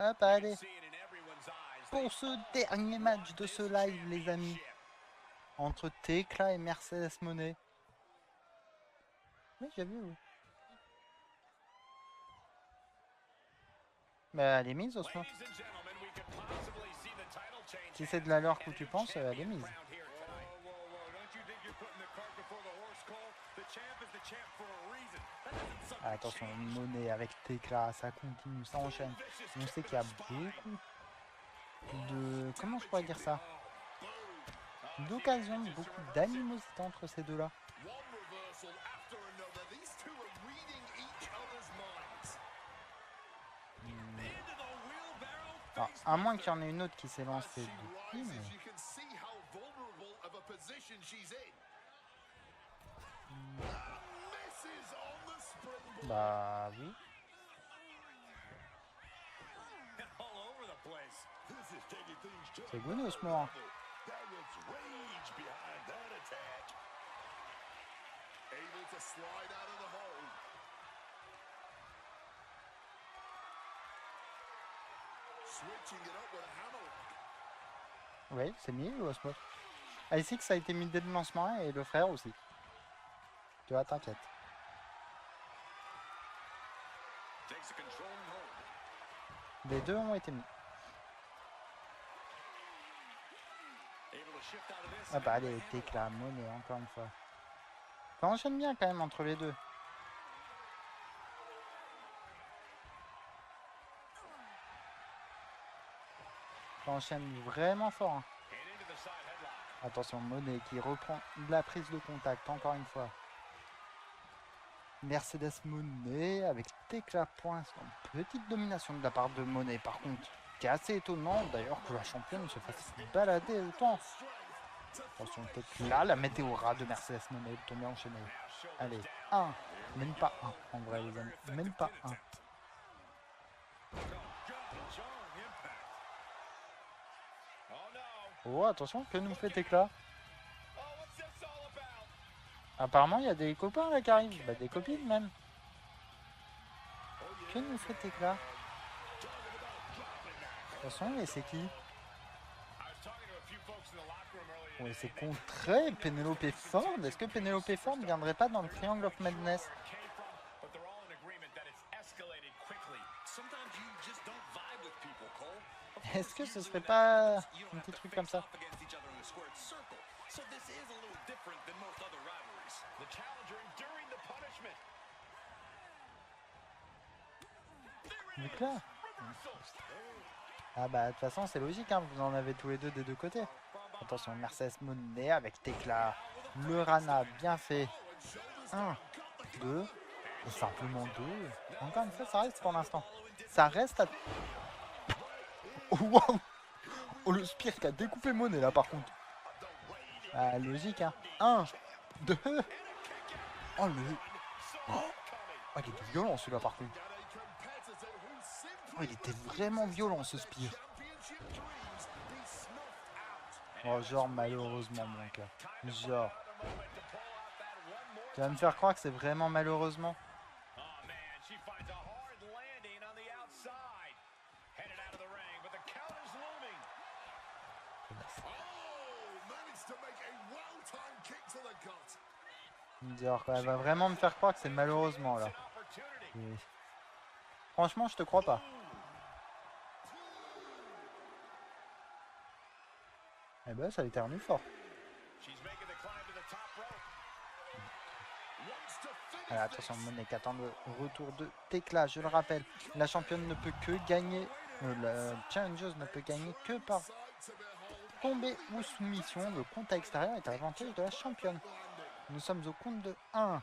Hop, allez. Pour ce dernier match de ce live, les amis. Entre Tekla et Mercedes Moné. Oui, j'ai vu, oui. Mais elle est mise, Osmo. Si c'est de la leur que tu penses, elle est mise. Ah, attention, Moné avec Tekla, ça continue, ça enchaîne. On sait qu'il y a beaucoup de... Comment je pourrais dire ça? D'occasion, beaucoup d'animosité entre ces deux-là. Alors, à moins qu'il y en ait une autre qui s'est lancée depuis, mais... Bah oui. C'est Gounos, moi. Oui, c'est mis ou Osmo? Ici que ça a été mis dès le lancement et le frère aussi. Tu vois, t'inquiète. Les deux ont été mis. Ah bah allez, Tekla, Moné, encore une fois. Ça enchaîne bien quand même entre les deux. Ça enchaîne vraiment fort. Hein. Attention, Moné qui reprend la prise de contact, encore une fois. Mercedes Moné avec Tekla pour l'instant. Petite domination de la part de Moné par contre. Qui est assez étonnant d'ailleurs que la championne se fasse balader autant. Attention, Tekla, la météora de Mercedes Moné tombée enchaînée. Allez, 1. Même pas 1 en vrai les amis. Même pas 1. Oh attention, que nous fait Tekla? Apparemment il y a des copains là qui arrivent. Bah des copines même. Que nous fait Tekla? Attention, et c'est qui? Oui, c'est contré Penelope Ford. Est-ce que Penelope Ford ne viendrait pas dans le Triangle of Madness? Est-ce que ce serait pas un petit truc comme ça? Donc là... Ah bah de toute façon c'est logique, hein, vous en avez tous les deux des deux côtés. Attention, Mercedes Moné avec Tekla. Le Rana bien fait. 1, 2, et simplement 2. Encore une fois, ça reste pour l'instant. Ça reste à... Oh, wow. Oh, le Spear qui a découpé Moné là par contre. Ah, logique, hein. 1, 2. Oh, le... Oh, il était violent celui-là par contre. Oh, il était vraiment violent ce Spear. Oh, genre malheureusement mon gars. Genre. Tu vas me faire croire que c'est vraiment malheureusement. Genre, elle va vraiment me faire croire que c'est malheureusement là. Et... Franchement, je te crois pas. Eh ben, ça éternue fort. Alors, attention, Moné qui attend le retour de Tekla. Je le rappelle, la championne ne peut que gagner. La challengeuse ne peut gagner que par tombée ou soumission. Le compte à extérieur est à l'avantage de la championne. Nous sommes au compte de 1.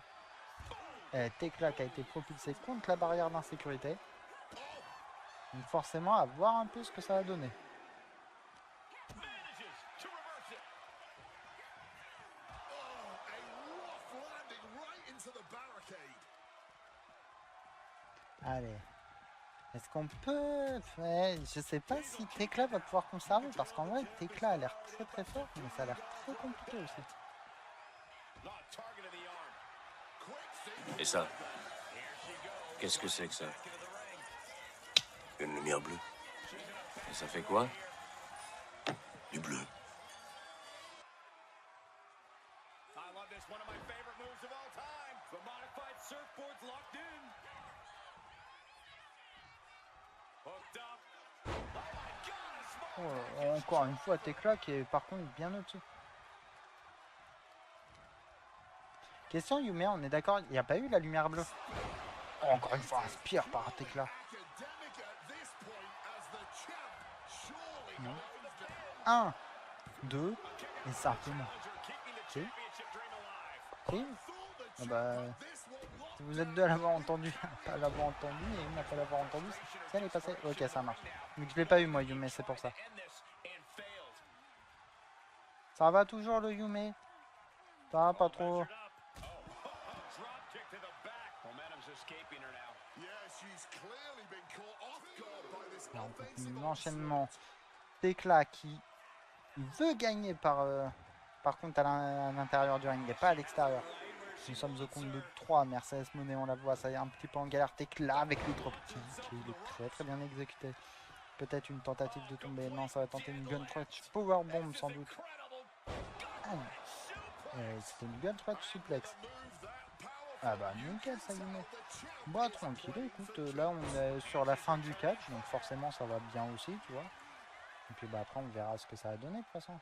Tekla qui a été propulsé contre la barrière d'insécurité. Donc forcément, à voir un peu ce que ça va donner. Allez. Est-ce qu'on peut... Ouais, je sais pas si Tekla va pouvoir conserver, parce qu'en vrai, Tekla a l'air très très fort, mais ça a l'air très compliqué aussi. Et ça? Qu'est-ce que c'est que ça? Une lumière bleue? Ça fait quoi? Du bleu. I love this. One of my favorite moves of all time. The modified surfboard's locked in. Hooked up. Oh my God, a small Oh, encore une fois, Tekla qui est par contre bien au-dessus. Question Yume, on est d'accord, il n'y a pas eu la lumière bleue. Oh, encore une fois, un spear par Tekla. Academic at this point as the champ surely Non. owns 1, down. 2, et simplement. Si. Si. Ah bah, si vous êtes deux à l'avoir entendu, pas l'avoir entendu, et une à pas l'avoir entendu, si elle est passée. Ok, ça marche. Donc je l'ai pas eu moi, Yume, c'est pour ça. Ça va toujours le Yume? Ça va pas trop? Yeah, she's clearly been caught off guard by this Alors, offensive l'enchaînement. Tekla qui veut gagner par contre à l'intérieur du ring et pas à l'extérieur. Nous sommes au compte de 3. Mercedes Moné, on la voit, ça est un petit peu en galère. Tekla avec le drop kick, il est très très bien exécuté. Peut-être une tentative de tomber. Non, ça va tenter une gun clutch powerbomb sans doute. Ah, c'était une gun clutch suplex. Ah bah nickel, ça y est. Bah tranquille, écoute, là on est sur la fin du catch, donc forcément ça va bien aussi, tu vois. Et puis bah après on verra ce que ça va donner de toute façon.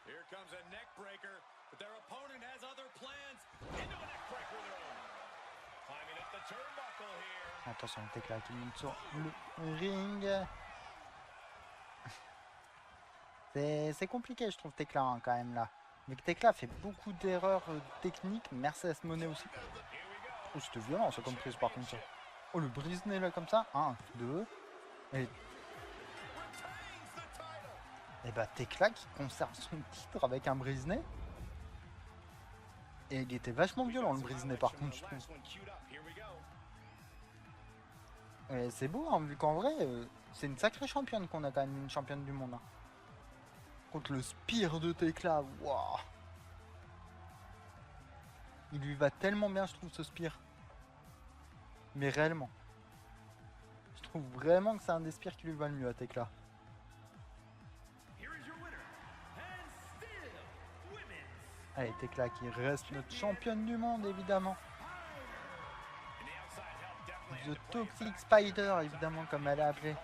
Here comes a neck breaker, but their opponent has other plans. Into a neck breaker of their own. Climbing up the turnbuckle here. Attention, le Tekla qui monte sur le ring. C'est compliqué, je trouve, Tekla hein, quand même là. Mais Tekla fait beaucoup d'erreurs techniques. Mercedes Moné aussi. Oh, c'était violent, ça comme prise par contre. Ça. Oh, le brise-nez là comme ça. 1, 2. Et bah, Tekla qui conserve son titre avec un brise-nez. Et il était vachement violent le brise-nez par contre, je trouve. C'est beau, hein, vu qu'en vrai, c'est une sacrée championne qu'on a quand même, une championne du monde. Hein. Contre le spear de Tekla, waouh. Il lui va tellement bien, je trouve, ce spear. Mais réellement. Je trouve vraiment que c'est un des spears qui lui va le mieux à Tekla. Allez, Tekla qui reste notre championne du monde, évidemment. The Toxic Spider, évidemment, comme elle est appelée.